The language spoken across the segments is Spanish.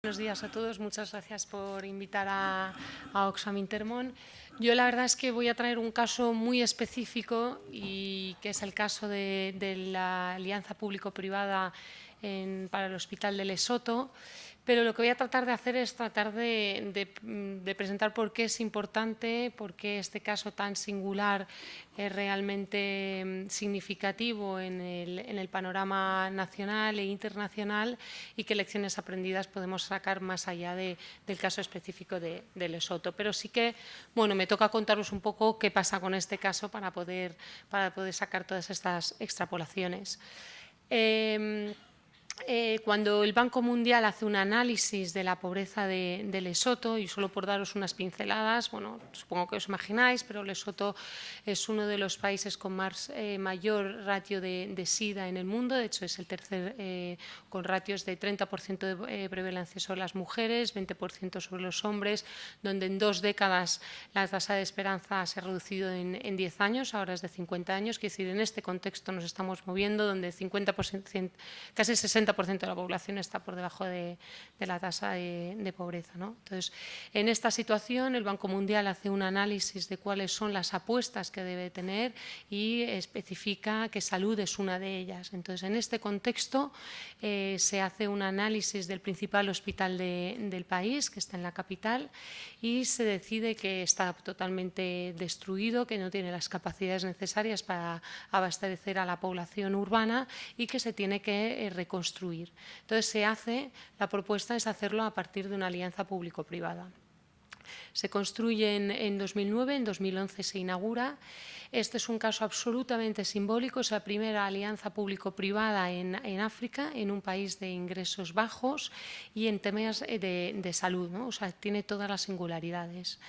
Buenos días a todos, muchas gracias por invitar a Oxfam Intermón. Yo la verdad es que voy a traer un caso muy específico y que es el caso de la alianza público-privada para el Hospital de Lesoto, pero lo que voy a tratar de hacer es tratar de presentar por qué es importante, por qué este caso tan singular es realmente significativo en el panorama nacional e internacional y qué lecciones aprendidas podemos sacar más allá del caso específico de Lesoto. Pero sí que, bueno, me toca contaros un poco qué pasa con este caso para poder sacar todas estas extrapolaciones. Cuando el Banco Mundial hace un análisis de la pobreza de Lesoto, y solo por daros unas pinceladas, bueno, supongo que os imagináis, pero Lesoto es uno de los países con mayor ratio de SIDA en el mundo. De hecho, es el tercer con ratios de 30% de prevalencia sobre las mujeres, 20% sobre los hombres, donde en 2 décadas la tasa de esperanza se ha reducido en 10 años, ahora es de 50 años. Quiere decir, en este contexto nos estamos moviendo, donde 50%, casi el 60% de la población está por debajo de la tasa de pobreza, ¿no? Entonces, en esta situación, el Banco Mundial hace un análisis de cuáles son las apuestas que debe tener y especifica que salud es una de ellas. Entonces, en este contexto, se hace un análisis del principal hospital del país, que está en la capital, y se decide que está totalmente destruido, que no tiene las capacidades necesarias para abastecer a la población urbana y que se tiene que reconstruir. Entonces, la propuesta es hacerlo a partir de una alianza público-privada. Se construye en 2009, en 2011 se inaugura. Este es un caso absolutamente simbólico, es la primera alianza público-privada en África, en un país de ingresos bajos y en temas de salud, ¿no? O sea, tiene todas las singularidades.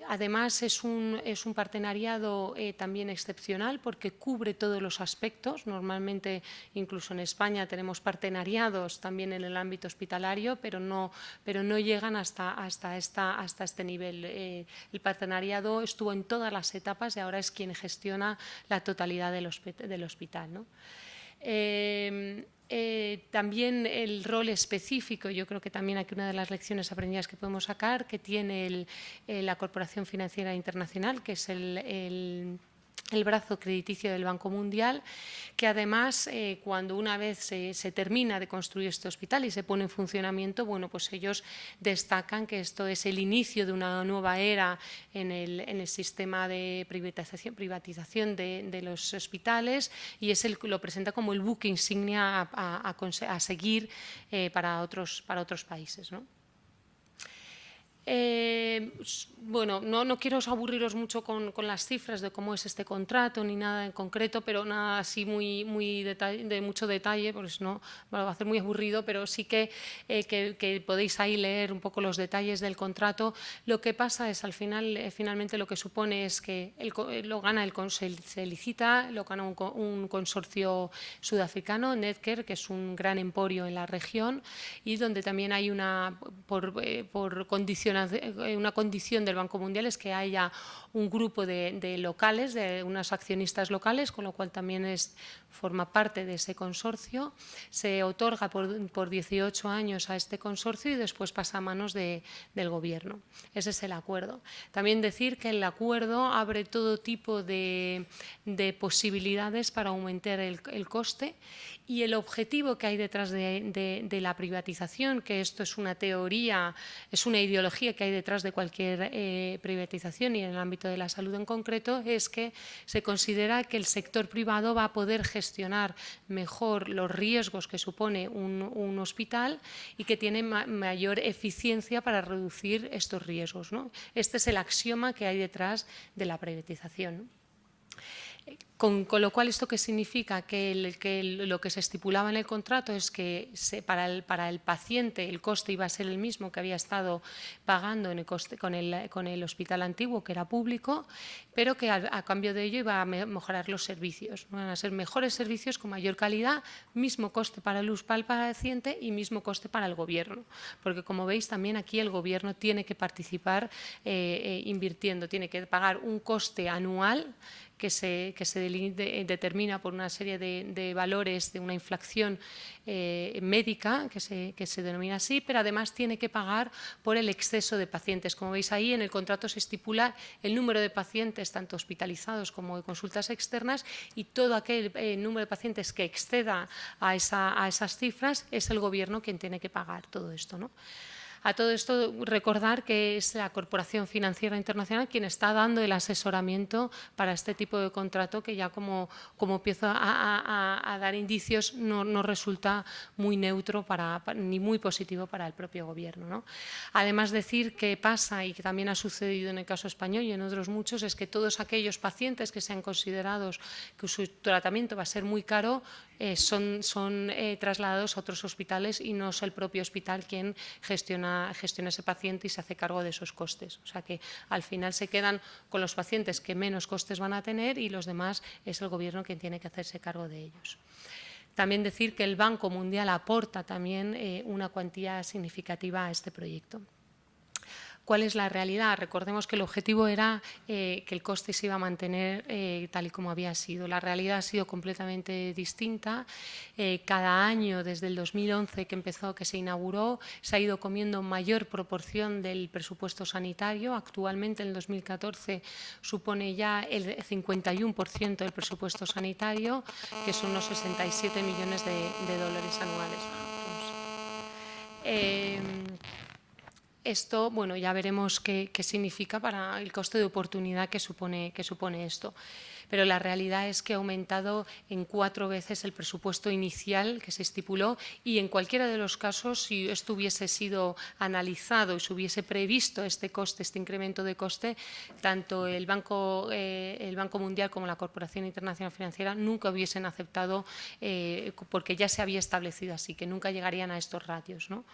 Además, es un partenariado también excepcional porque cubre todos los aspectos. Normalmente, incluso en España, tenemos partenariados también en el ámbito hospitalario, pero no llegan hasta este nivel. El partenariado estuvo en todas las etapas y ahora es quien gestiona la totalidad del hospital, ¿no? También el rol específico, yo creo que también aquí una de las lecciones aprendidas que podemos sacar, que tiene la Corporación Financiera Internacional, que es el brazo crediticio del Banco Mundial, que además, cuando una vez se termina de construir este hospital y se pone en funcionamiento, bueno, pues ellos destacan que esto es el inicio de una nueva era en el sistema de privatización de los hospitales y lo presenta como el buque insignia a seguir para otros países, ¿no? Bueno, no quiero aburriros mucho con las cifras de cómo es este contrato ni nada en concreto, pero nada así de mucho detalle, porque si no va a hacer muy aburrido, pero sí que podéis ahí leer un poco los detalles del contrato. Lo que pasa es, finalmente lo que supone es que se licita, lo gana un consorcio sudafricano, Netcare, que es un gran emporio en la región y donde también hay por condiciones una condición del Banco Mundial es que haya un grupo de locales, de unos accionistas locales, con lo cual también forma parte de ese consorcio. Se otorga por 18 años a este consorcio y después pasa a manos del Gobierno. Ese es el acuerdo. También decir que el acuerdo abre todo tipo de posibilidades para aumentar el coste y el objetivo que hay detrás de la privatización, que esto es una teoría, es una ideología que hay detrás de cualquier privatización y en el ámbito de la salud en concreto, es que se considera que el sector privado va a poder gestionar mejor los riesgos que supone un hospital y que tiene mayor eficiencia para reducir estos riesgos, ¿no? Este es el axioma que hay detrás de la privatización, ¿no? Con lo cual, ¿esto qué significa? Que lo que se estipulaba en el contrato es que para el paciente el coste iba a ser el mismo que había estado pagando con el hospital antiguo, que era público, pero que a cambio de ello iba a mejorar los servicios. Van a ser mejores servicios con mayor calidad, mismo coste para el paciente y mismo coste para el Gobierno. Porque, como veis, también aquí el Gobierno tiene que participar invirtiendo, tiene que pagar un coste anual determina por una serie de valores de una inflación médica, que se denomina así, pero además tiene que pagar por el exceso de pacientes. Como veis ahí, en el contrato se estipula el número de pacientes, tanto hospitalizados como de consultas externas, y todo aquel número de pacientes que exceda a esas cifras es el Gobierno quien tiene que pagar todo esto, ¿no? A todo esto, recordar que es la Corporación Financiera Internacional quien está dando el asesoramiento para este tipo de contrato, que ya como empieza a dar indicios no resulta muy neutro ni muy positivo para el propio Gobierno, ¿no? Además, decir que pasa, y que también ha sucedido en el caso español y en otros muchos, es que todos aquellos pacientes que sean considerados que su tratamiento va a ser muy caro, son trasladados a otros hospitales y no es el propio hospital quien gestiona ese paciente y se hace cargo de esos costes. O sea que al final se quedan con los pacientes que menos costes van a tener y los demás es el Gobierno quien tiene que hacerse cargo de ellos. También decir que el Banco Mundial aporta también una cuantía significativa a este proyecto. ¿Cuál es la realidad? Recordemos que el objetivo era que el coste se iba a mantener tal y como había sido. La realidad ha sido completamente distinta. Cada año, desde el 2011 que se inauguró, se ha ido comiendo mayor proporción del presupuesto sanitario. Actualmente, en el 2014, supone ya el 51% del presupuesto sanitario, que son unos 67 millones de dólares anuales. Esto, bueno, ya veremos qué significa para el coste de oportunidad que supone esto. Pero la realidad es que ha aumentado en 4 veces el presupuesto inicial que se estipuló, y en cualquiera de los casos, si esto hubiese sido analizado y se hubiese previsto este incremento de coste, tanto el Banco Mundial como la Corporación Internacional Financiera nunca hubiesen aceptado, porque ya se había establecido así, que nunca llegarían a estos ratios, ¿no?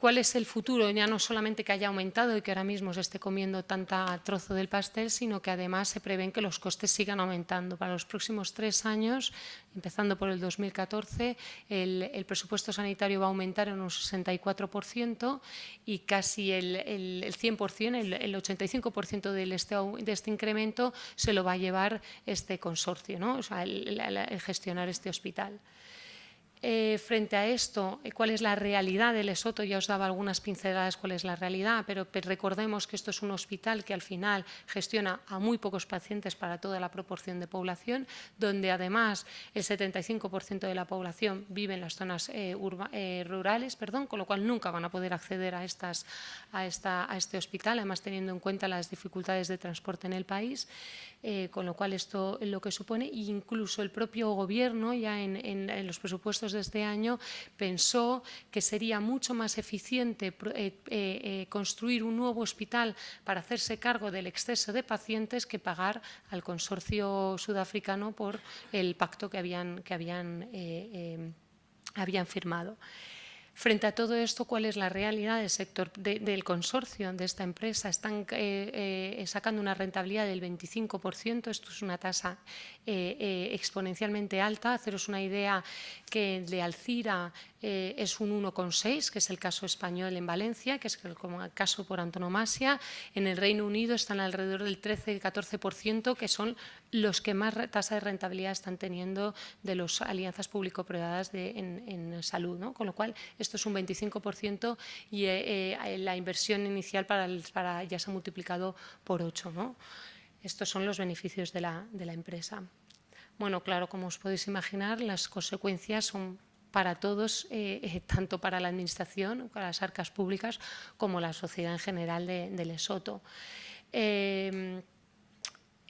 ¿Cuál es el futuro? Ya no solamente que haya aumentado y que ahora mismo se esté comiendo tanta trozo del pastel, sino que además se prevén que los costes sigan aumentando. Para los próximos 3 años, empezando por el 2014, el presupuesto sanitario va a aumentar en un 64% y casi el 100%, el 85% de este incremento se lo va a llevar este consorcio, ¿no? O sea, el gestionar este hospital. Frente a esto, ¿cuál es la realidad de Lesoto? Ya os daba algunas pinceladas cuál es la realidad, pero recordemos que esto es un hospital que al final gestiona a muy pocos pacientes para toda la proporción de población, donde además el 75% de la población vive en las zonas rurales, con lo cual nunca van a poder acceder a este hospital, además teniendo en cuenta las dificultades de transporte en el país. Con lo cual esto es lo que supone, e incluso el propio Gobierno ya en los presupuestos de este año pensó que sería mucho más eficiente construir un nuevo hospital para hacerse cargo del exceso de pacientes que pagar al consorcio sudafricano por el pacto que habían firmado. Frente a todo esto, ¿cuál es la realidad del sector del consorcio de esta empresa? Están sacando una rentabilidad del 25%. Esto es una tasa exponencialmente alta. Haceros una idea que el de Alcira es un 1,6, que es el caso español en Valencia, que es como el caso por antonomasia. En el Reino Unido están alrededor del 13-14%, que son los que más tasa de rentabilidad están teniendo de las alianzas público-privadas en salud, ¿no? Con lo cual, esto es un 25% y la inversión inicial ya se ha multiplicado por 8, ¿no? Estos son los beneficios de la empresa. Bueno, claro, como os podéis imaginar, las consecuencias son para todos, tanto para la Administración, para las arcas públicas, como la sociedad en general de Lesoto.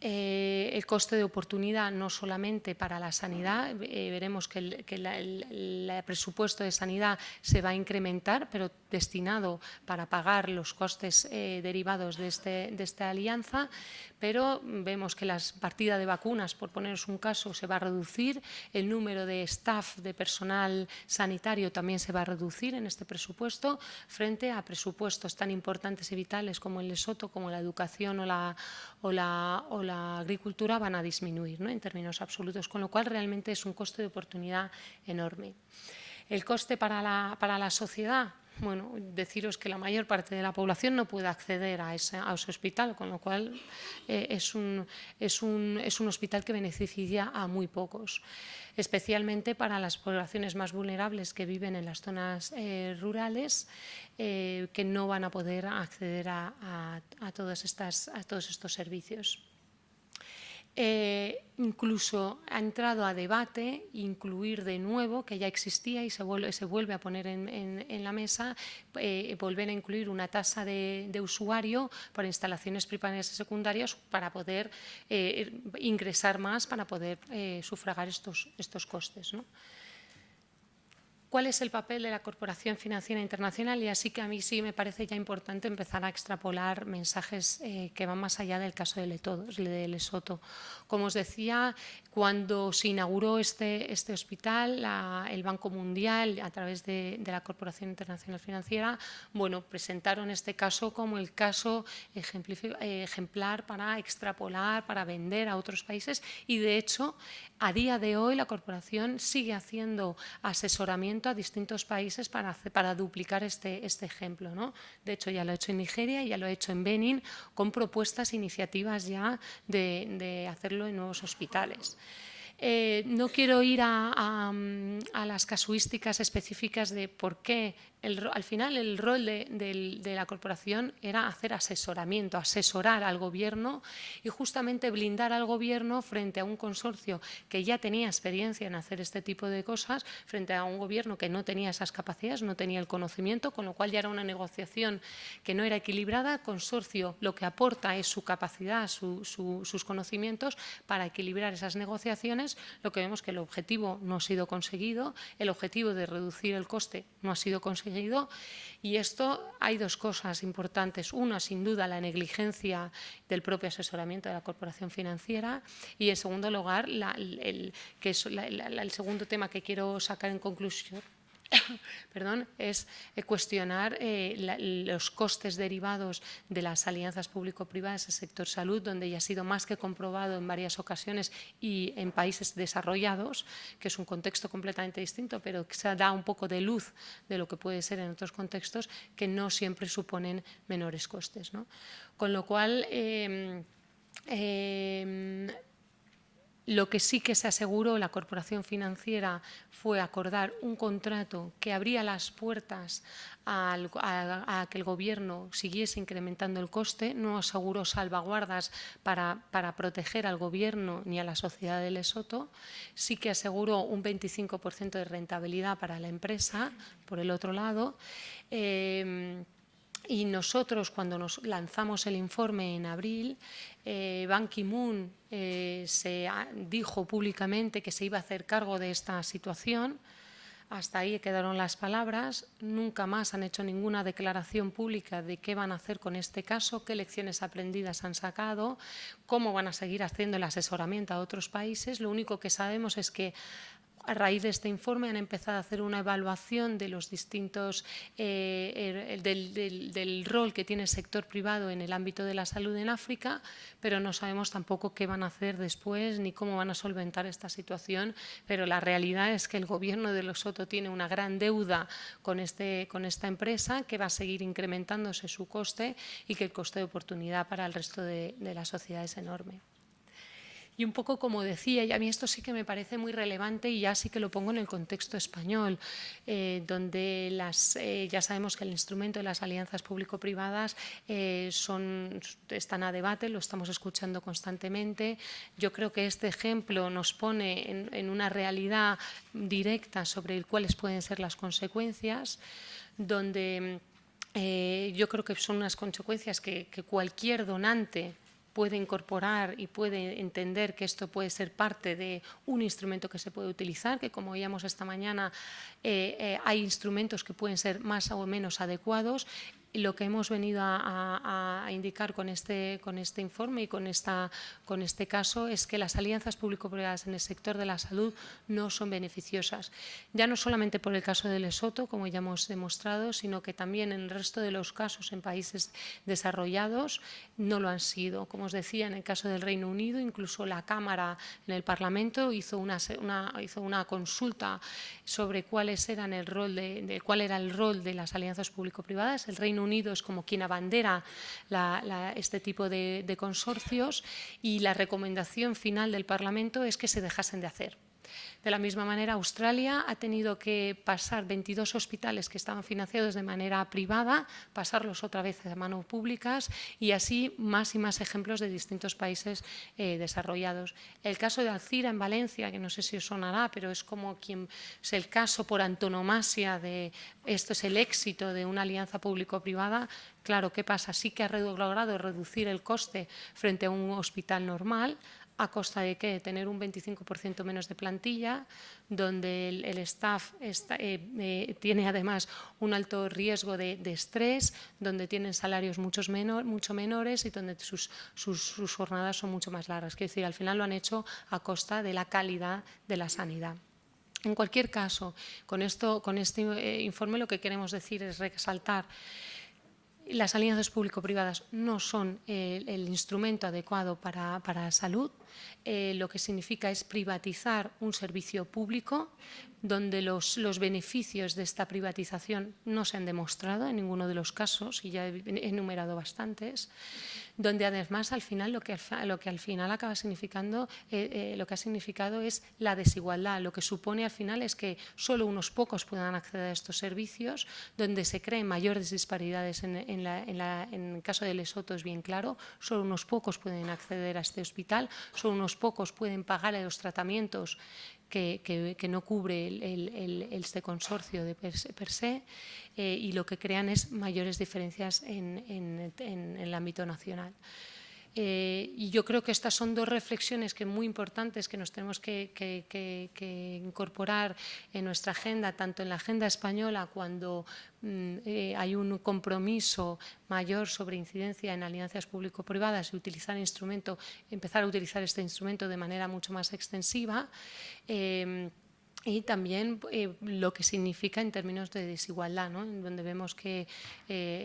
El coste de oportunidad no solamente para la sanidad, veremos que el presupuesto de sanidad se va a incrementar, pero destinado para pagar los costes derivados de esta alianza, pero vemos que la partida de vacunas, por poneros un caso, se va a reducir, el número de staff, de personal sanitario también se va a reducir en este presupuesto, frente a presupuestos tan importantes y vitales como el Lesoto, como la educación o la agricultura van a disminuir, ¿no? En términos absolutos, con lo cual realmente es un coste de oportunidad enorme. El coste para la sociedad, bueno, deciros que la mayor parte de la población no puede acceder a ese hospital, con lo cual es un hospital que beneficia a muy pocos, especialmente para las poblaciones más vulnerables que viven en las zonas rurales, que no van a poder acceder a todos estos servicios. Incluso ha entrado a debate incluir de nuevo, que ya existía y se vuelve a poner en la mesa, volver a incluir una tasa de usuario para instalaciones primarias y secundarias para poder ingresar más, para poder sufragar estos costes, ¿no? ¿Cuál es el papel de la Corporación Financiera Internacional? Y así que a mí sí me parece ya importante empezar a extrapolar mensajes que van más allá del caso de Lesoto. Como os decía, cuando se inauguró este hospital, el Banco Mundial, a través de la Corporación Internacional Financiera, bueno, presentaron este caso como el caso ejemplar para extrapolar, para vender a otros países, y de hecho, a día de hoy la corporación sigue haciendo asesoramiento a distintos países para duplicar este ejemplo, ¿no? De hecho, ya lo ha hecho en Nigeria, ya lo ha hecho en Benín, con propuestas, iniciativas ya de hacerlo en nuevos hospitales. No quiero ir a las casuísticas específicas de por qué. Al final el rol de la corporación era hacer asesoramiento, asesorar al gobierno y justamente blindar al gobierno frente a un consorcio que ya tenía experiencia en hacer este tipo de cosas, frente a un gobierno que no tenía esas capacidades, no tenía el conocimiento, con lo cual ya era una negociación que no era equilibrada. El consorcio lo que aporta es su capacidad, sus conocimientos para equilibrar esas negociaciones. Lo que vemos que el objetivo no ha sido conseguido, el objetivo de reducir el coste no ha sido conseguido, y esto hay dos cosas importantes. Una, sin duda, la negligencia del propio asesoramiento de la corporación financiera, y en segundo lugar, el segundo tema que quiero sacar en conclusión perdón, es cuestionar los costes derivados de las alianzas público-privadas del sector salud, donde ya ha sido más que comprobado en varias ocasiones y en países desarrollados, que es un contexto completamente distinto, pero que se da un poco de luz de lo que puede ser en otros contextos, que no siempre suponen menores costes, ¿no? Con lo cual, lo que sí que se aseguró la corporación financiera fue acordar un contrato que abría las puertas a que el gobierno siguiese incrementando el coste. No aseguró salvaguardas para proteger al gobierno ni a la sociedad de Lesoto. Sí que aseguró un 25% de rentabilidad para la empresa, por el otro lado. Y nosotros, cuando nos lanzamos el informe en abril, Ban Ki-moon se dijo públicamente que se iba a hacer cargo de esta situación. Hasta ahí quedaron las palabras. Nunca más han hecho ninguna declaración pública de qué van a hacer con este caso, qué lecciones aprendidas han sacado, cómo van a seguir haciendo el asesoramiento a otros países. Lo único que sabemos es que a raíz de este informe han empezado a hacer una evaluación de los distintos, del rol que tiene el sector privado en el ámbito de la salud en África, pero no sabemos tampoco qué van a hacer después ni cómo van a solventar esta situación. Pero la realidad es que el gobierno de Lesoto tiene una gran deuda con esta empresa, que va a seguir incrementándose su coste y que el coste de oportunidad para el resto de la sociedad es enorme. Y un poco como decía, y a mí esto sí que me parece muy relevante y ya sí que lo pongo en el contexto español, donde ya sabemos que el instrumento de las alianzas público-privadas están a debate, lo estamos escuchando constantemente. Yo creo que este ejemplo nos pone en una realidad directa sobre cuáles pueden ser las consecuencias, donde yo creo que son unas consecuencias que cualquier donante puede incorporar y puede entender que esto puede ser parte de un instrumento que se puede utilizar, que como veíamos esta mañana hay instrumentos que pueden ser más o menos adecuados. lo que hemos venido a indicar con este informe y con este caso es que las alianzas público-privadas en el sector de la salud no son beneficiosas, ya no solamente por el caso de Lesoto, como ya hemos demostrado, sino que también en el resto de los casos en países desarrollados no lo han sido. Como os decía, en el caso del Reino Unido, incluso la Cámara en el Parlamento hizo una consulta sobre cuál era el rol de las alianzas público-privadas. El Reino Unido es como quien abandera este tipo de consorcios, y la recomendación final del Parlamento es que se dejasen de hacer. De la misma manera, Australia ha tenido que pasar 22 hospitales que estaban financiados de manera privada, pasarlos otra vez a manos públicas, y así más y más ejemplos de distintos países desarrollados. El caso de Alcira en Valencia, que no sé si os sonará, pero es como es el caso por antonomasia de esto, es el éxito de una alianza público-privada. Claro, ¿qué pasa? Sí que ha logrado reducir el coste frente a un hospital normal, ¿a costa de qué? Tener un 25% menos de plantilla, donde el staff tiene además un alto riesgo de estrés, donde tienen salarios mucho menores y donde sus jornadas son mucho más largas. Quiero decir, al final lo han hecho a costa de la calidad de la sanidad. En cualquier caso, con este informe lo que queremos decir es resaltar: las alianzas público-privadas no son el instrumento adecuado para la salud. Lo que significa es privatizar un servicio público donde los beneficios de esta privatización no se han demostrado en ninguno de los casos, y ya he enumerado bastantes, donde además al final lo que al final acaba significando, lo que ha significado es la desigualdad. Lo que supone al final es que solo unos pocos puedan acceder a estos servicios, donde se creen mayores disparidades. En el caso de Lesoto es bien claro, solo unos pocos pueden acceder a este hospital, solo unos pocos pueden pagar los tratamientos que no cubre este consorcio de per se, y lo que crean es mayores diferencias en el ámbito nacional. Y yo creo que estas son dos reflexiones muy importantes que nos tenemos que incorporar en nuestra agenda, tanto en la agenda española, cuando hay un compromiso mayor sobre incidencia en alianzas público-privadas, y empezar a utilizar este instrumento de manera mucho más extensiva, y también lo que significa en términos de desigualdad, ¿no? En donde vemos que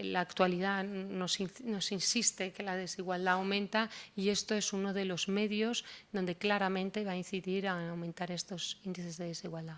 la actualidad nos insiste que la desigualdad aumenta, y esto es uno de los medios donde claramente va a incidir a aumentar estos índices de desigualdad.